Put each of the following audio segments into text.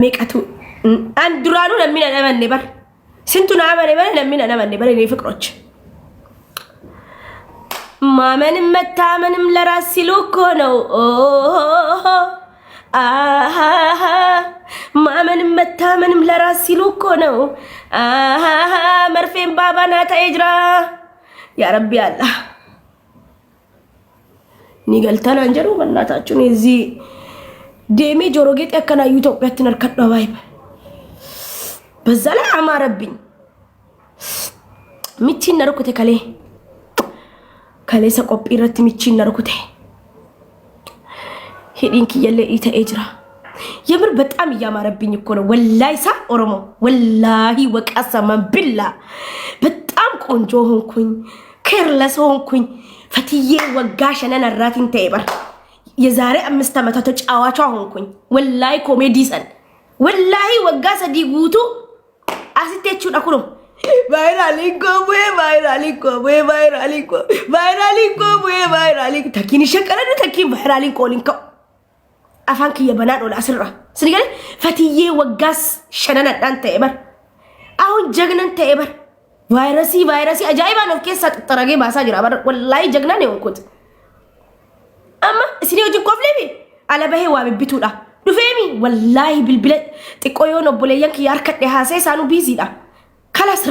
ميقاتو اندرانو لمين انا من نبر سنتو نعمل نبر لمين انا من نبر ني فكروች ማመንም መታመንም ለራስ ሲሉ እኮ ነው ማመንም መታመንም ለራስ ሲሉ እኮ ነው መርፌም ባባና ታይጅራ ያ ረቢ አላህ ኒገልታና እንጀሩ በእናታችሁ እዚህ ደሜ ጆሮ ጌጥ ያከናዩ ኢትዮጵያ ትነርከደው ባይብ በዛ ላይ አማረብኝ ሚቺ ነርኩት ከሌ ሰቆጲረት ሚቺ ነርኩት ሄዲንክ የለ ኢተኤጅራ የምር በጣም ያማረብኝ እኮ ነው ወላይ ሳ ኦሮሞ ወላሂ ወቀሰመን ቢላ በጣም ቆንጆ ሆንኩኝ ከርለስ ሆንኩኝ ፈትዬ ወጋሸነን አራቲን ተይበር የዛሬ 5 አመታት ተጫዋቿ ሆንኩኝ ወላይ ኮሜዲ ሰን ወላይ ወጋሰ ዲጉቱ አስቴቹ ዳኩሮ ቫይራሊንኮ ተኪን ሸቀረዱ ተኪን ቫይራሊንኮ ሊንኮ አፋንክ የበናዶ ለአስራ ስንገለ ፈትዬ ወጋስ ሸነነ ዳንተ ይበር አሁን ጀግነን ተይበር ቫይረሲ አጃይባ ነው ከሳ ተጠረገ ማሳጅራ በር ወላይ ጀግና ነው እንኩት اما اسني وجه كوفلبي على بهي وابيتودا دفيمي والله بالبلد تقويو ነው ቦለየንክ ያርከደ ሐሰይ ሳኑ ቢዚዳ خلاص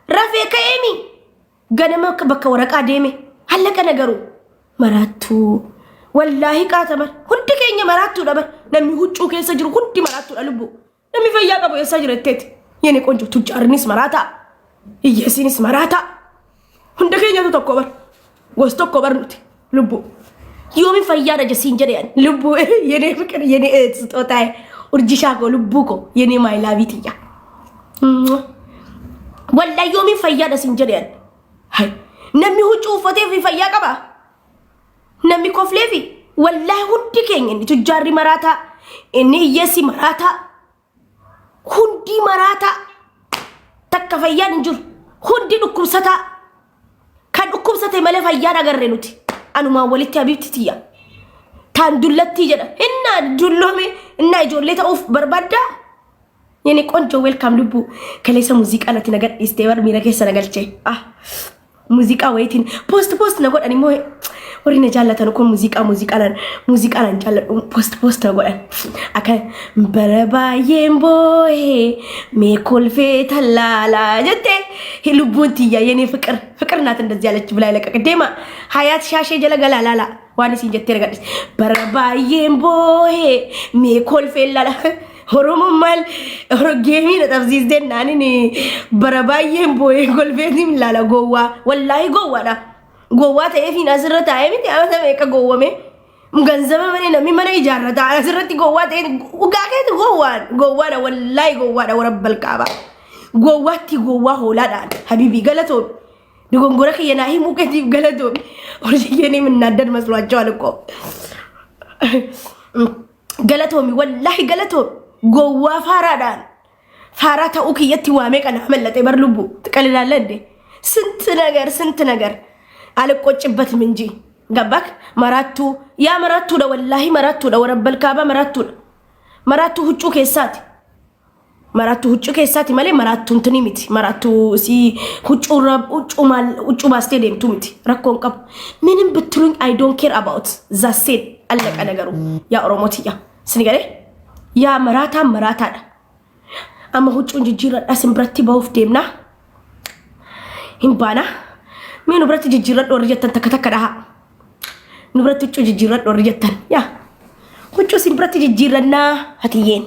رافي كيمي ገነመክ በከወረቃ ደሜ አለቀ ነገሩ መራቱ والله ቃተመር ሁንድ ከኛ መራቱ ነበር ለሚሁጩ ከሰጅሩ ሁንድ መራቱ ለልቡ ለሚፈያቀው የሰጅረቴት የኔ ቆንጆ ቱጃርኒስ መራታ ኢየሲኒስ መራታ ሁንድ ከኛ ተቆበር ወስቶ ቆበርኑት ልቡ ዮሚ ፈያደ ጀሲንጀሪያን ልቡ የኔ ፍቅር የኔ ስጦታዬ ኡርጂሻኮ ልቡኮ የኔ ማይላቪትያ ወላሂ ዮሚ ፈያደ ሲንጀሪያን ሃይ ነሚ ሁጩ ፎቴ ፈያቀባ ነሚ ኮፍሌቪ ወላሂ ሁንዲ ከኝ እንዲ ቱጃሪ መራታ እኔ የሲ መራታ ሁንዲ መራታ ተከፈያን እንጁር ሁንዲ ዱኩብሰታ ከዱኩብሰተ መለፈ ያዳገረኑት አኑማ ወልቲ አቢብቲያ ታንዱለቲ ጀዳ እና ዱሎሜ እና ጆሌታ ኡፍ በርባዳ የኔ ቆንጆ ዌልካም ልቡ ከሌሰ ሙዚቃ ነት ነገር ኢስቴበር ሚረከሰ ነገልቼ ሙዚቃ ወይቲን ፖስት ነገር አኒሞ ወሪነ ጃላተን እኮ ሙዚቃ አንቻለ ፖስት ነገር አከ በረባዬም ቦይ ሜኮልፌ ተላላ ጀቴ ልቡንቲያ የኔ ፍቅር ናት እንደዚህ ያለች ብላ ለቀቀ ደማ ሀያት ሻሼ ጀለገላላላ ዋንስ እንጀቴ ረጋዲስ በረባዬም ቦይ ሜኮልፌ ላላ ሆሮማል ሆሮጌሚ ለተፍዚዝ ደናኒ በረባዬም ቦይ ጎልፌቲም ላላ ጎዋ ወላሂ ጎዋዳ ጎዋ ተይፊን አስረታ አይሚት ያመተመከ ጎወሜ ገንዘብ ማኔ ነሚመነ ይጃረታ አስረቲ ጎዋ ተይ ugaket gowa wallahi gowa ወረበል ካባ ጎዋቲ ጎዋ ሆላዳን ሀቢቢ ገለቶ ድጎንጎረ ከየናሂ ሙቀቲ ገለቶ ወርጂየኔ ምናደድ መስሏቸዋል እኮ ገለቶሚ ወላሂ ገለቶ ጎዋ ፋራዳን ፋራታ ኡክየቲ ዋሜ ቀና መለጠ በርልቡ ትቀልላለ እንዴ ስንት ነገር አልቆጭበትም እንጂ ገባክ መራቱ ያ መራቱ ነው ወላሂ መራቱ ነው ወረበል ካባ መራቱ ሁጩ ከሳት ማለ መራቱ እንትኒሚት መራቱ ሲ ሁጩ ማስቴዲየም ቱሚት ረኮን ቀብ ምንም ብትሉኝ አይ ዶንት ኬር አባውት ዛሴት አለቀ ነገሩ ያ ኦሮሞቲያ ስንገሬ ያ መራታ አማ ሁጩ እንጂ ረዳስም ባውፍ ደምና ኢምባና ምን ንብረት ጅጅረድ ወርጀተን ተከተከዳሃ ንብረት ውጭ ጅጅረድ ወርጀተን ያ ውጭ ሲምብረት ጅጅረና ሀቲዬን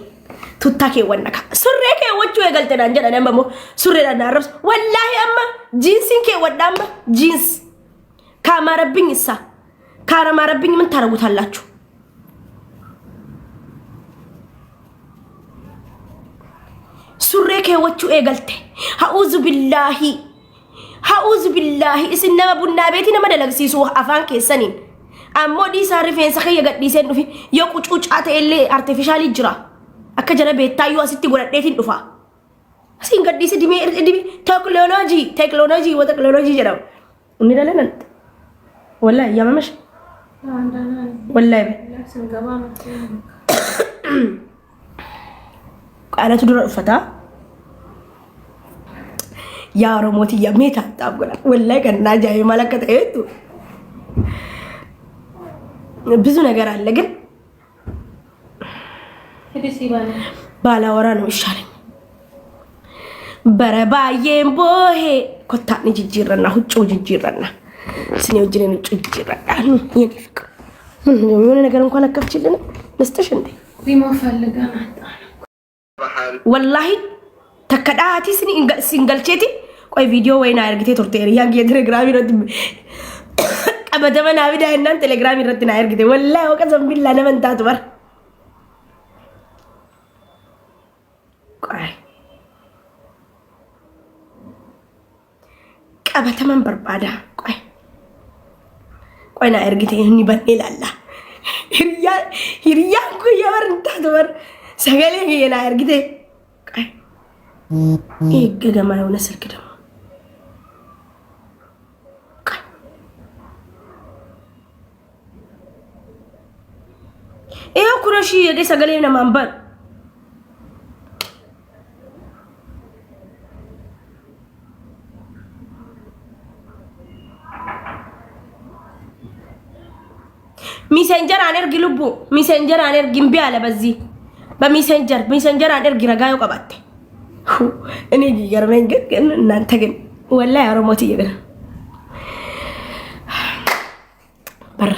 ቱታኬ ወነካ ሱሬኬ ወጭ የገልተና እንጀራ ነመሞ ሱሬና ረስ ወላሂ አማ ጂንስንኬ ወዳማ ጂንስ ካማረብኝ ምን ታረጉታላችሁ ሱሬኬ ወጭ የገልተ አኡዙ ቢላሂ እስና ቡና ቤቲና መደለግሲሱ አፋን ከሰኒን አሞዲ ሳሪፌን ሰኸየ ገዲሴን ዱፊ የቁጩጫተ ኤሌ አርቲፊሻል ይጅራ አከጀለ ቤታዩ አስቲ ጎረዴቲን ዱፋ ሲን ገዲስ ዲሜ ቴክኖሎጂ ወቴክኖሎጂ ጀራው እንይደለን ወላሂ ያመመሽ ወላሂ ቃላቱ ድሮ ፈታ ያ ሮሞት የሜታ ታብገላ ወላሂ ከና ጃይ ማለከተ እቱ ብዙ ነገር አለ ግን ባላወራ ነው ይሻለኝ በረባዬም ቦሄ ኮታኒ ጅጅረና ሁጩ ጅጅረና ስኔው ጅረን ጅጅረና የኔ ፍቅር የሆነ ነገር እንኳን አከፍችልን መስጠሽ እንዴ ሪሞ ፈልጋና ወላሂ ተከዳቲ ሲንገልቼቲ ቆይ ቪዲዮ ወይና አርግቴ ቶርቴሪ ያ የቴሌግራም ይረድ ቀበደመና ቢዳ እናን ቴሌግራም ይረድና አርግቴ ወላሂ ወቀዘም ቢላ ለመንታት በር ቆይ ቀበተመን በርባዳ ቆይና አርግቴ እኒ በኔላላ ሂሪያ እኮ የበርንታት በር ሰገሌ የና አርግቴ ቆይ ገገማ የሆነ ስልክ ደግሞ ይሄው ኩረሺ የገ ሰገሌ ነማንበር ሚሴንጀር አነርግ ልቡ ሚሴንጀር አነርግ እምቢ አለ በዚህ በሚሴንጀር አነርግ ረጋዩ ቀባቴ እኔ ይገርመኝ ግን እናንተ ግን ወላሂ አረሞት ይገር በር